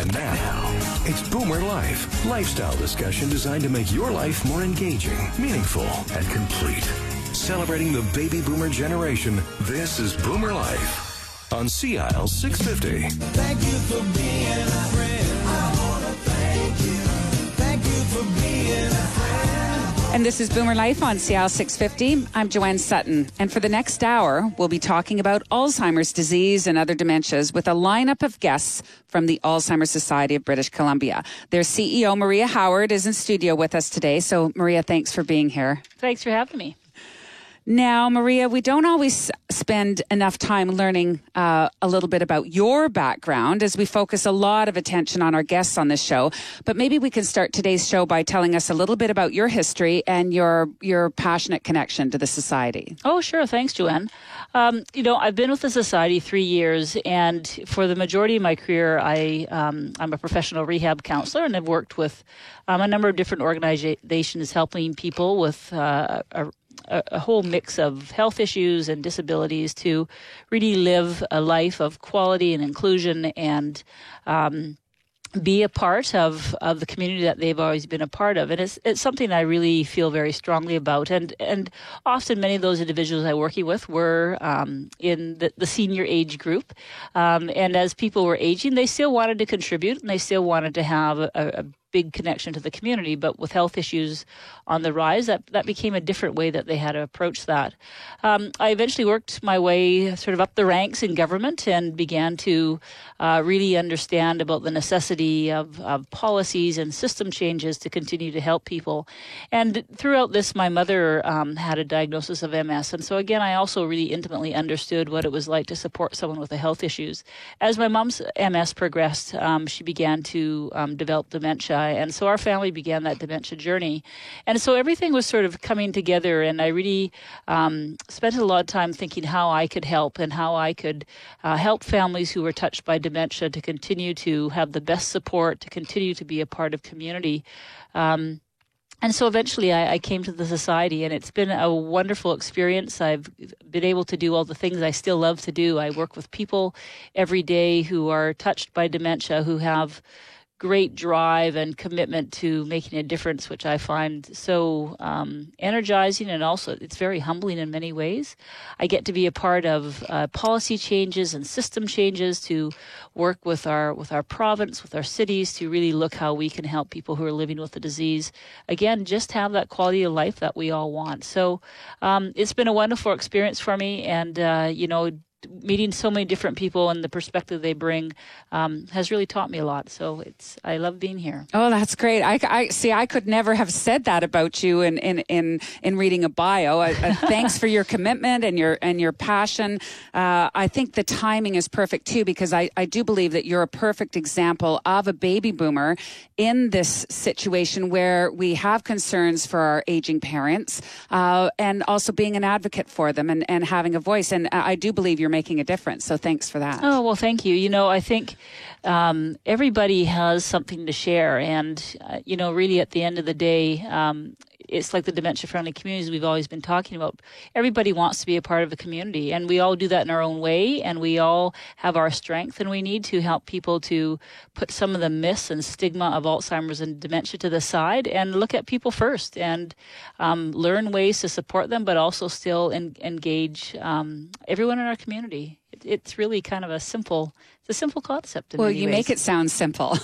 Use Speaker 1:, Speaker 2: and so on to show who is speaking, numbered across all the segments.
Speaker 1: And now, it's Boomer Life. Lifestyle discussion designed to make your life more engaging, meaningful, and complete. Celebrating the baby boomer generation, this is Boomer Life on CIL 650.
Speaker 2: Thank you for being a friend. I want to thank you. Thank you for being a friend.
Speaker 3: And this is Boomer Life on CIL 650. I'm Joanne Sutton. And for the next hour, we'll be talking about Alzheimer's disease and other dementias with a lineup of guests from the Alzheimer's Society of British Columbia. Their CEO, Maria Howard, is in studio with us today. So, Maria, thanks for being here.
Speaker 4: Thanks for having me.
Speaker 3: Now, Maria, we don't always spend enough time learning a little bit about your background as we focus a lot of attention on our guests on this show. But maybe we can start today's show by telling us a little bit about your history and your passionate connection to the Society.
Speaker 4: Oh, sure. Thanks, Joanne. I've been with the Society 3 years, and for the majority of my career, I'm a professional rehab counselor, and I've worked with a number of different organizations helping people with a whole mix of health issues and disabilities to really live a life of quality and inclusion and be a part of the community that they've always been a part of. And it's something I really feel very strongly about. And often many of those individuals I'm working with were in the senior age group. And as people were aging, they still wanted to contribute and they still wanted to have a big connection to the community, but with health issues on the rise, that became a different way that they had to approach that. I eventually worked my way sort of up the ranks in government and began to really understand about the necessity of policies and system changes to continue to help people. And throughout this, my mother had a diagnosis of MS. And so again, I also really intimately understood what it was like to support someone with the health issues. As my mom's MS progressed, she began to develop dementia. And so our family began that dementia journey. And so everything was sort of coming together. And I really spent a lot of time thinking how I could help and how I could help families who were touched by dementia to continue to have the best support, to continue to be a part of community. And so eventually I came to the Society, and it's been a wonderful experience. I've been able to do all the things I still love to do. I work with people every day who are touched by dementia, who have great drive and commitment to making a difference, which I find so energizing, and also it's very humbling in many ways. I get to be a part of policy changes and system changes to work with our province, with our cities, to really look how we can help people who are living with the disease. Again, just have that quality of life that we all want. So it's been a wonderful experience for me, and meeting so many different people and the perspective they bring has really taught me a lot. So I love being here.
Speaker 3: Oh, that's great. I see. I could never have said that about you in reading a bio. Thanks for your commitment and your passion. I think the timing is perfect too, because I do believe that you're a perfect example of a baby boomer in this situation where we have concerns for our aging parents, and also being an advocate for them and having a voice. And I do believe you're making a difference. So thanks for that.
Speaker 4: Oh, well, thank you. I think everybody has something to share. And, really at the end of the day, it's like the dementia-friendly communities we've always been talking about. Everybody wants to be a part of a community, and we all do that in our own way, and we all have our strength, and we need to help people to put some of the myths and stigma of Alzheimer's and dementia to the side and look at people first and learn ways to support them, but also still engage everyone in our community. It's really kind of a simple concept.
Speaker 3: Well, you make it sound simple.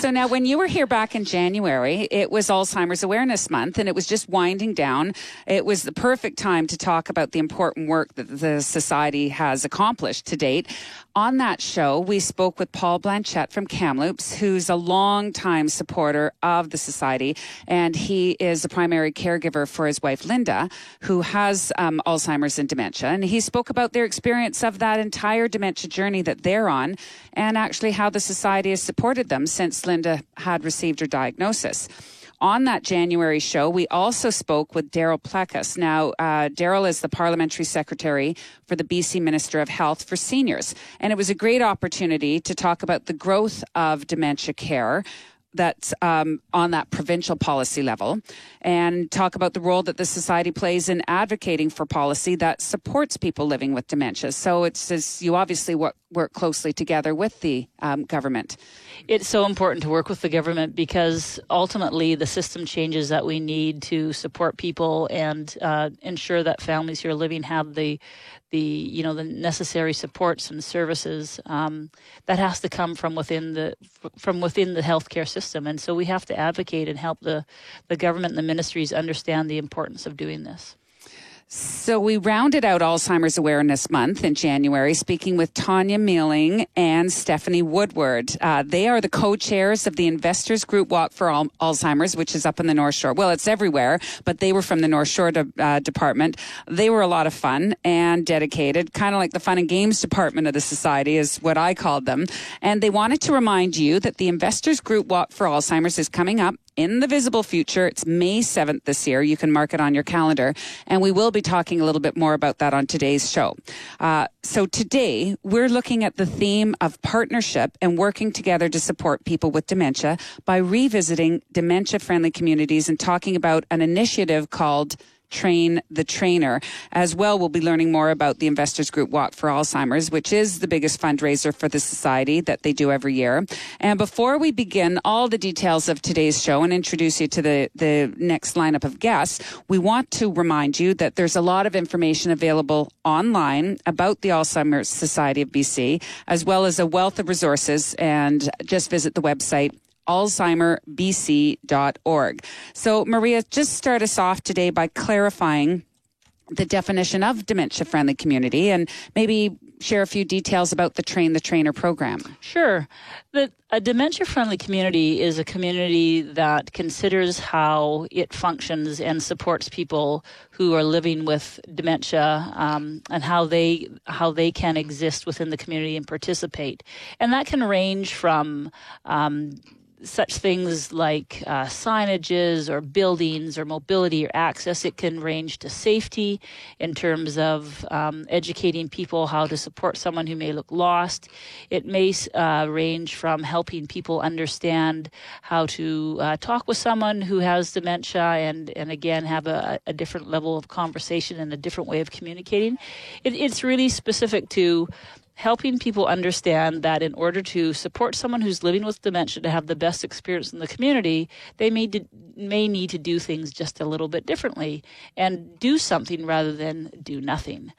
Speaker 3: So now, when you were here back in January, it was Alzheimer's Awareness Month, and it was just winding down. It was the perfect time to talk about the important work that the Society has accomplished to date. On that show, we spoke with Paul Blanchette from Kamloops, who's a long-time supporter of the Society, and he is a primary caregiver for his wife, Linda, who has Alzheimer's and dementia. And he spoke about their experience of that entire dementia journey that they're on, and actually how the Society has supported them since Linda had received her diagnosis. On that January show, we also spoke with Daryl Plecas. Now, Daryl is the Parliamentary Secretary for the BC Minister of Health for Seniors. And it was a great opportunity to talk about the growth of dementia care, that's on that provincial policy level, and talk about the role that the Society plays in advocating for policy that supports people living with dementia. So it's just, you obviously work closely together with the government.
Speaker 4: It's so important to work with the government because ultimately the system changes that we need to support people and ensure that families who are living have the necessary supports and services that has to come from within the healthcare system. And so we have to advocate and help the government and the ministries understand the importance of doing this.
Speaker 3: So we rounded out Alzheimer's Awareness Month in January, speaking with Tanya Mealing and Stephanie Woodward. They are the co-chairs of the Investors Group Walk for Alzheimer's, which is up in the North Shore. Well, it's everywhere, but they were from the North Shore department. They were a lot of fun and dedicated, kind of like the fun and games department of the Society is what I called them. And they wanted to remind you that the Investors Group Walk for Alzheimer's is coming up in the visible future. It's May 7th this year. You can mark it on your calendar. And we will be talking a little bit more about that on today's show. So today, we're looking at the theme of partnership and working together to support people with dementia by revisiting dementia-friendly communities and talking about an initiative called Train the Trainer. As well, we'll be learning more about the Investors Group Walk for Alzheimer's, which is the biggest fundraiser for the Society that they do every year. And before we begin all the details of today's show and introduce you to the next lineup of guests, we want to remind you that there's a lot of information available online about the Alzheimer's Society of BC, as well as a wealth of resources. And just visit the website alzheimerbc.org. So, Maria, just start us off today by clarifying the definition of dementia-friendly community and maybe share a few details about the Train the Trainer program.
Speaker 4: Sure. A dementia-friendly community is a community that considers how it functions and supports people who are living with dementia and how they can exist within the community and participate. And that can range from such things like signages or buildings or mobility or access. It can range to safety in terms of educating people how to support someone who may look lost. It may range from helping people understand how to talk with someone who has dementia and again have a different level of conversation and a different way of communicating. It's really specific to helping people understand that in order to support someone who's living with dementia to have the best experience in the community, they may need to do things just a little bit differently and do something rather than do nothing.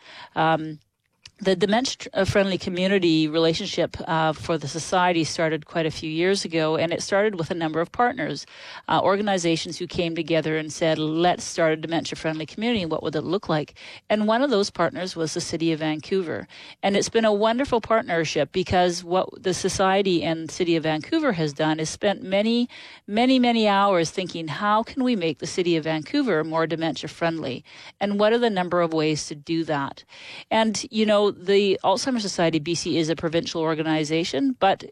Speaker 4: The dementia-friendly community relationship for the Society started quite a few years ago, and it started with a number of partners, organizations who came together and said, let's start a dementia-friendly community. What would it look like? And one of those partners was the City of Vancouver. And it's been a wonderful partnership because what the Society and City of Vancouver has done is spent many, many, many hours thinking, how can we make the City of Vancouver more dementia-friendly? And what are the number of ways to do that? And, you know, the Alzheimer's Society BC is a provincial organization, but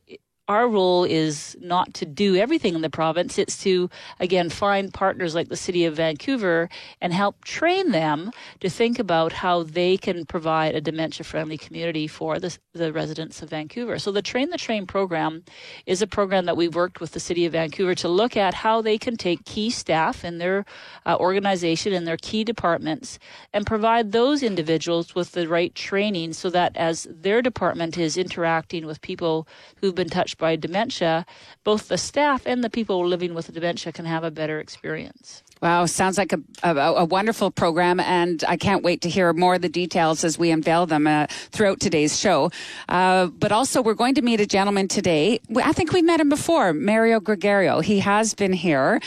Speaker 4: our role is not to do everything in the province. It's to, again, find partners like the City of Vancouver and help train them to think about how they can provide a dementia-friendly community for the residents of Vancouver. So the Train the Train program is a program that we worked with the City of Vancouver to look at how they can take key staff in their organization and their key departments and provide those individuals with the right training so that as their department is interacting with people who've been touched by dementia, both the staff and the people living with dementia can have a better experience.
Speaker 3: Wow, sounds like a wonderful program, and I can't wait to hear more of the details as we unveil them throughout today's show. But also, we're going to meet a gentleman today. I think we've met him before, Mario Gregorio. He has been here.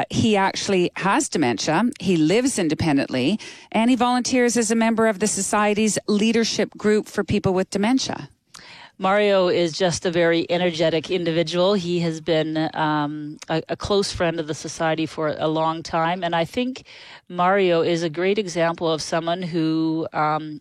Speaker 3: He actually has dementia. He lives independently, and he volunteers as a member of the Society's leadership group for people with dementia.
Speaker 4: Mario is just a very energetic individual. He has been a close friend of the Society for a long time. And I think Mario is a great example of someone who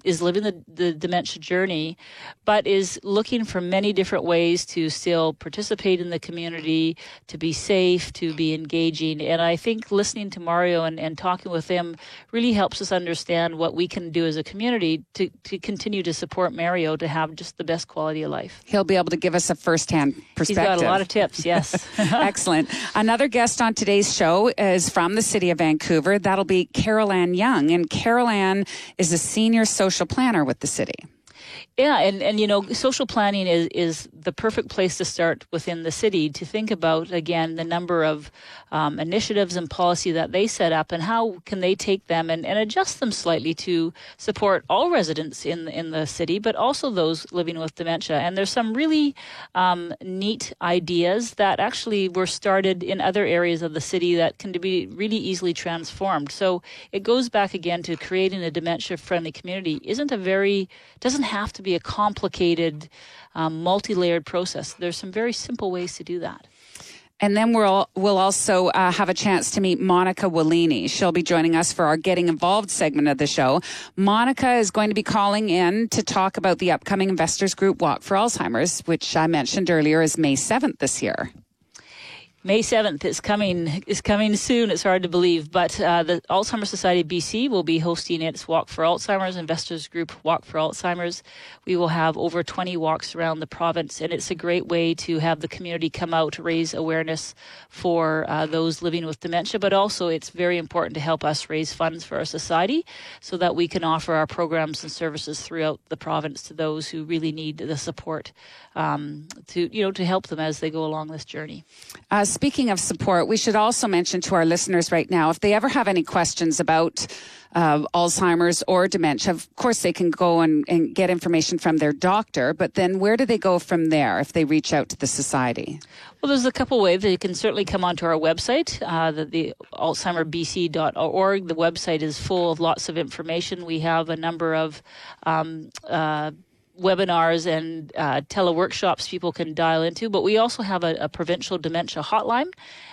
Speaker 4: is living the dementia journey, but is looking for many different ways to still participate in the community, to be safe, to be engaging. And I think listening to Mario and talking with him really helps us understand what we can do as a community to continue to support Mario to have just the best quality of of life.
Speaker 3: He'll be able to give us a first-hand perspective.
Speaker 4: He's got a lot of tips, yes.
Speaker 3: Excellent. Another guest on today's show is from the city of Vancouver. That'll be Carol Ann Young. And Carol Ann is a senior social planner with the city.
Speaker 4: Yeah, and you know, social planning is the perfect place to start within the city to think about, again, the number of initiatives and policy that they set up and how can they take them and adjust them slightly to support all residents in the city, but also those living with dementia. And there's some really neat ideas that actually were started in other areas of the city that can be really easily transformed. So it goes back again to creating a dementia-friendly community doesn't have to be a complicated, multi-layered process. There's some very simple ways to do that.
Speaker 3: And then we'll also have a chance to meet Monica Wallini. She'll be joining us for our Getting Involved segment of the show. Monica is going to be calling in to talk about the upcoming Investors Group Walk for Alzheimer's, which I mentioned earlier is May 7th this year.
Speaker 4: May 7th is coming soon. It's hard to believe, but the Alzheimer's Society BC will be hosting its Walk for Alzheimer's, Investors Group Walk for Alzheimer's. We will have over 20 walks around the province, and it's a great way to have the community come out to raise awareness for those living with dementia, but also it's very important to help us raise funds for our society so that we can offer our programs and services throughout the province to those who really need the support to help them as they go along this journey.
Speaker 3: Speaking of support, we should also mention to our listeners right now, if they ever have any questions about Alzheimer's or dementia, of course they can go and get information from their doctor, but then where do they go from there if they reach out to the society?
Speaker 4: Well, there's a couple ways. They can certainly come onto our website, the alzheimerbc.org. The website is full of lots of information. We have a number of webinars and teleworkshops people can dial into, but we also have a provincial dementia hotline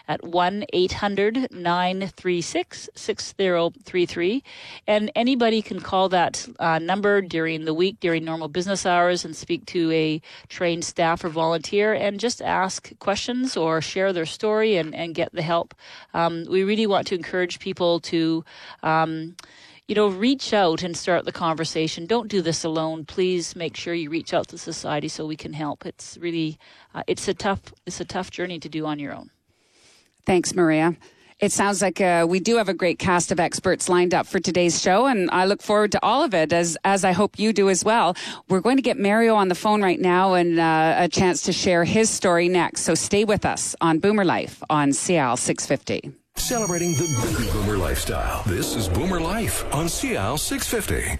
Speaker 4: at 1-800-936-6033, and anybody can call that number during the week, during normal business hours, and speak to a trained staff or volunteer and just ask questions or share their story and get the help. We really want to encourage people to reach out and start the conversation. Don't do this alone. Please make sure you reach out to society so we can help. It's really, it's a tough journey to do on your own.
Speaker 3: Thanks, Maria. It sounds like we do have a great cast of experts lined up for today's show, and I look forward to all of it, as I hope you do as well. We're going to get Mario on the phone right now and a chance to share his story next. So stay with us on Boomer Life on CIAL 650.
Speaker 1: Celebrating the baby boomer lifestyle. This is Boomer Life on CIAL 650.